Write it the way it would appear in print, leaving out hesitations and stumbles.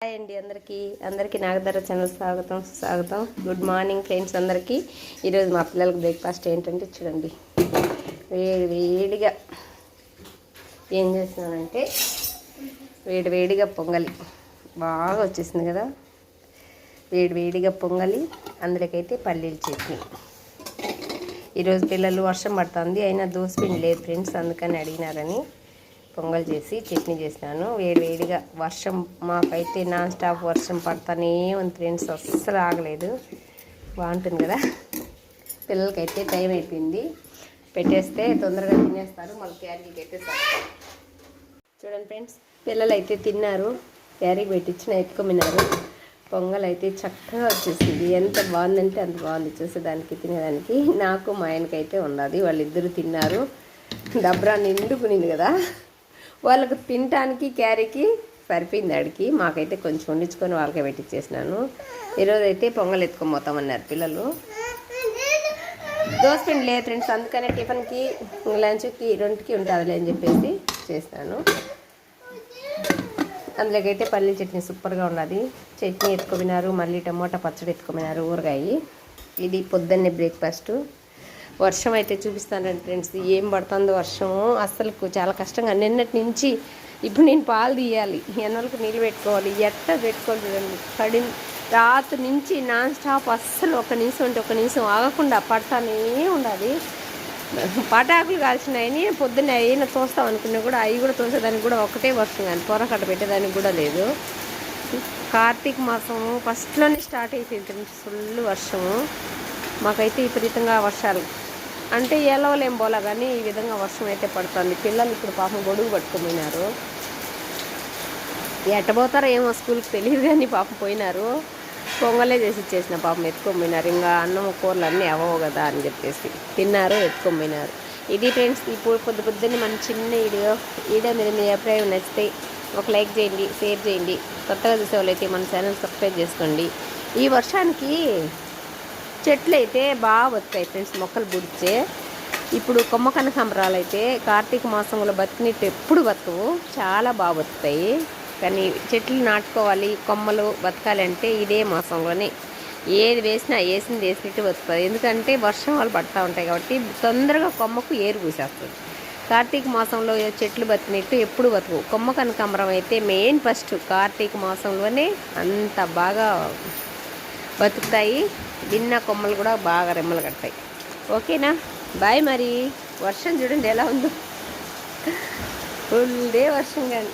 Hi అండి అందరికీ నాగధర channel స్వాగతం. గుడ్ మార్నింగ్ ఫ్రెండ్స్ అందరికీ. ఈరోజు మా పిల్లలకు బ్రేక్ఫాస్ట్ ఏంటంటే చూడండి, వేడిగా ఏం చేస్తున్నానంటే వేడిగా పొంగలి బాగా వచ్చేసింది కదా. వేడిగా పొంగలి, అందులోకైతే పల్లీల చట్నీ. ఈరోజు పిల్లలు వర్షం పడుతుంది, అయినా దోసపిండి లేదు ఫ్రెండ్స్, అందుకని అడిగినారని పొంగల్ చేసి చట్నీ చేసినాను. వేడిగా వర్షం మాకైతే నాన్ స్టాప్ వర్షం పడతానే ఉంది ఫ్రెండ్స్, అస్సలు ఆగలేదు. బాగుంటుంది కదా. పిల్లలకైతే టైం అయిపోయింది, పెట్టేస్తే తొందరగా తినేస్తారు, మళ్ళీ క్యారీకి పెట్టేస్తారు. చూడండి ఫ్రెండ్స్, పిల్లలు అయితే తిన్నారు, క్యారీకి పెట్టించిన ఎత్తుకొమినారు. పొంగల్ అయితే చక్కగా వచ్చేసింది, ఎంత బాగుందంటే అంత బాగుంది చూసేదానికి, తినేదానికి. నాకు మా ఆయనకైతే ఉన్నది, వాళ్ళిద్దరూ తిన్నారు. డబ్రా నిండుకునింది కదా, వాళ్ళకు తినటానికి క్యారీకి సరిపోయింది అడిగి. మాకైతే కొంచెం వండించుకొని వాళ్ళకే పెట్టించేసినాను. ఈరోజు అయితే పొంగల్ ఎత్తుకొని పోతామన్నారు పిల్లలు. దోసపిండి లేదు ఫ్రెండ్స్, అందుకనే టిఫిన్కి లంచ్కి రెండుకి ఉంటుంది అని చెప్పేసి చేస్తాను. అందులోకైతే పల్లి చట్నీ సూపర్గా ఉన్నది. చట్నీ ఎత్తుకొమినారు, మళ్ళీ టమోటా పచ్చడి ఎత్తుకొమినారు, ఊరగాయ. ఇది పొద్దున్నే బ్రేక్ఫాస్ట్. వర్షం అయితే చూపిస్తానండి ఫ్రెండ్స్, ఏం పడుతుందో వర్షం, అస్సలు చాలా కష్టంగా. నిన్నటి నుంచి ఇప్పుడు నేను పాలు తీయాలి, ఎన్నోళ్ళకి నీళ్ళు పెట్టుకోవాలి, ఎట్లా పెట్టుకోవాలి చూడండి. రాత్రి నుంచి నాన్ స్టాప్, అస్సలు ఒక నిమిషం ఆగకుండా పడతానే ఉండాలి. పటాకులు కాల్చినాయని పొద్దున్న అయినా తోస్తాం అనుకున్నా కూడా అవి కూడా తోసేదానికి కూడా ఒకటే వర్షం, కానీ పొరకట్ట పెట్టేదానికి కూడా లేదు. కార్తీక మాసం ఫస్ట్లోనే స్టార్ట్ అయిపోయింది ఫ్రెండ్స్, ఫుల్ వర్షము. మాకైతే విపరీతంగా వర్షాలు అంటే ఎలవలేం పోలా, కానీ ఈ విధంగా వర్షం అయితే పడుతుంది. పిల్లలు ఇప్పుడు పాపం గొడుగు పట్టుకుపోయినారు, ఎట్టబోతారో ఏమో స్కూల్కి తెలియదు, కానీ పాపం పోయినారు. పొంగలే చేసి ఇచ్చేసిన పాపం ఎత్తుకొనిపోయినారు. ఇంకా అన్నం కూరలు అన్నీ అవ్వవు కదా అని చెప్పేసి తిన్నారు, ఎత్తుకొనిపోయినారు. ఇది ఫ్రెండ్స్, ఇప్పుడు పొద్దున్నే మన చిన్న వీడియో మీద మీ అభిప్రాయం నచ్చితే ఒక లైక్ చేయండి, షేర్ చేయండి. కొత్తగా చూసేవాళ్ళైతే మన ఛానల్ సబ్స్క్రైబ్ చేసుకోండి. ఈ వర్షానికి చెట్లు అయితే బాగా బతుకుతాయి ఫ్రెండ్స్, మొక్కలు బుడిచే. ఇప్పుడు కొమ్మ కనకాంబరాలు అయితే కార్తీక మాసంలో బతికినట్టు ఎప్పుడు బతుకవు, చాలా బాగా బతుకుతాయి. కానీ చెట్లు నాటుకోవాలి, కొమ్మలు బతకాలి అంటే ఇదే మాసంలోనే. ఏది వేసింది వేసినట్టు బతుకుతుంది, ఎందుకంటే వర్షాలు పడుతూ ఉంటాయి కాబట్టి తొందరగా కొమ్మకు ఏరు పూసేస్తుంది. కార్తీక మాసంలో చెట్లు బతికినట్టు ఎప్పుడు బతుకు. కొమ్మ కనకాంబరం అయితే మెయిన్ ఫస్ట్ కార్తీక మాసంలోనే అంత బాగా బతుకుతాయి. విన్న కొమ్మలు కూడా బాగా రెమ్మలు కడతాయి. ఓకేనా, బాయ్. మరి వర్షం చూడండి ఎలా ఉందో, ఫుల్ డే వర్షం కానీ.